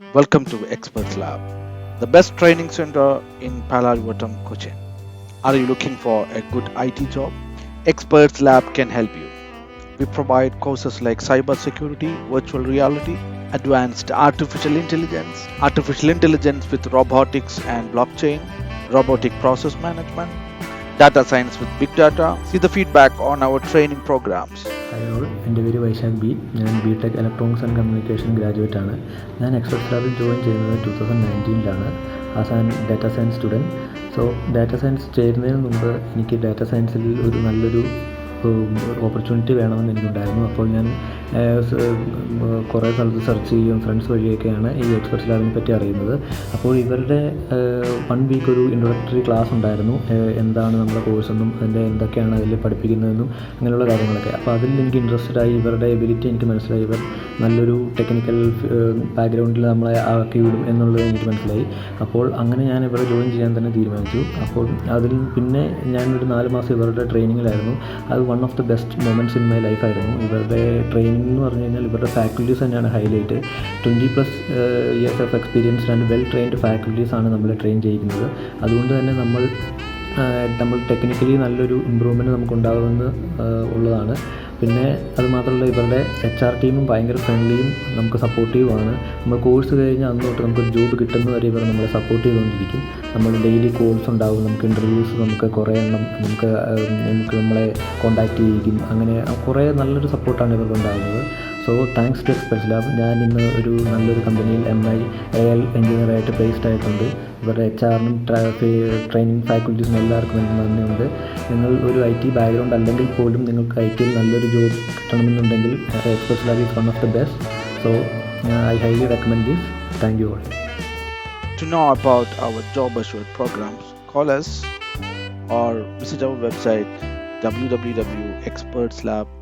Welcome to Expertzlab, the best training center in Palarivatam, Cochin. Are you looking for a good IT job? Expertzlab can help you. We provide courses like cybersecurity, virtual reality, advanced artificial intelligence with robotics and blockchain, robotic process management, data science with big data. See the feedback on our training programs. Hi all, എൻ്റെ പേര് Vaishakh B. ഞാൻ BTech electronics and communication graduate ആണ്. ഞാൻ experts join ചെയ്യുന്നത് 2019 as an data science student. So data science ചേരുന്നതിന് മുമ്പ് എനിക്ക് data സയൻസിൽ ഒരു നല്ലൊരു ഓപ്പർച്യൂണിറ്റി വേണമെന്ന് എനിക്കുണ്ടായിരുന്നു. അപ്പോൾ ഞാൻ കുറേ സ്ഥലത്ത് സെർച്ച് ചെയ്യും, ഫ്രണ്ട്സ് വഴിയൊക്കെയാണ് ഈ എക്സ്പെർട്സ് ലാബിനെ പറ്റി അറിയുന്നത്. അപ്പോൾ ഇവരുടെ 1 വീക്ക് ഒരു ഇൻട്രൊഡക്ടറി ക്ലാസ് ഉണ്ടായിരുന്നു. എന്താണ് നമ്മുടെ കോഴ്സെന്നും അതിൻ്റെ എന്തൊക്കെയാണ് അതിൽ പഠിപ്പിക്കുന്നതെന്നും അങ്ങനെയുള്ള കാര്യങ്ങളൊക്കെ. അപ്പോൾ അതിൽ എനിക്ക് ഇൻട്രസ്റ്റഡ് ആയി. ഇവരുടെ എബിലിറ്റി എനിക്ക് മനസ്സിലായി. ഇവർ നല്ലൊരു ടെക്നിക്കൽ ബാക്ക്ഗ്രൗണ്ടിൽ നമ്മളെ ആക്കി വിടും എന്നുള്ളത് എനിക്ക് മനസ്സിലായി. അപ്പോൾ അങ്ങനെ ഞാൻ ഇവരെ ജോയിൻ ചെയ്യാൻ തന്നെ തീരുമാനിച്ചു. അപ്പോൾ അതിൽ പിന്നെ ഞാനൊരു 4 മാസം ഇവരുടെ ട്രെയിനിങ്ങിലായിരുന്നു. അത് one of the best moments in my ലൈഫായിരുന്നു. ഇവരുടെ ട്രെയിനിങ് എന്ന് പറഞ്ഞു കഴിഞ്ഞാൽ ഇവരുടെ ഫാക്കൽറ്റീസ് തന്നെയാണ് highlight. 20+ years of experienced and well trained ഫാക്കൽറ്റീസാണ് നമ്മളെ ട്രെയിൻ ചെയ്യിക്കുന്നത്. അതുകൊണ്ട് തന്നെ നമ്മൾ ടെക്നിക്കലി നല്ലൊരു ഇമ്പ്രൂവ്മെൻറ്റ് നമുക്കുണ്ടാകുമെന്ന് ഉള്ളതാണ്. പിന്നെ അതുമാത്രമല്ല, ഇവരുടെ HR ടീമും ഭയങ്കര ഫ്രണ്ട്ലിയും നമുക്ക് സപ്പോർട്ടീവുമാണ്. നമ്മൾ കോഴ്സ് കഴിഞ്ഞ് അന്ന് തൊട്ട് നമുക്കൊരു ജോബ് കിട്ടുന്നവരെ ഇവർ നമ്മളെ സപ്പോർട്ട് ചെയ്തുകൊണ്ടിരിക്കും. നമ്മൾ ഡെയിലി കോൾസ് ഉണ്ടാവും, നമുക്ക് ഇൻ്റർവ്യൂസ് നമുക്ക് കുറേ എണ്ണം നമുക്ക് നമ്മളെ കോൺടാക്റ്റ് ചെയ്യിക്കും. അങ്ങനെ കുറേ നല്ലൊരു സപ്പോർട്ടാണ് ഇവർക്കുണ്ടാകുന്നത്. So thanks to Experts Lab, ഞാൻ ഇന്ന് ഒരു നല്ലൊരു കമ്പനിയിൽ AI എഞ്ചിനീയറായിട്ട് പ്ലേസ്ഡ് ആയിട്ടുണ്ട്. ഇവരുടെ HR-നും ട്രെയിനിങ് ഫാക്കൽറ്റീസിനും എല്ലാവർക്കും എനിക്ക് നന്ദിയുണ്ട്. നിങ്ങൾ ഒരു IT ബാക്ക്ഗ്രൗണ്ട് അല്ലെങ്കിൽ പോലും നിങ്ങൾക്ക് IT-യിൽ നല്ലൊരു ജോബ് കിട്ടണമെന്നുണ്ടെങ്കിൽ Experts Lab is one of the best. So I highly recommend this. Thank you all. To know about our job assured programs, call us or visit our website www.expertslab.com.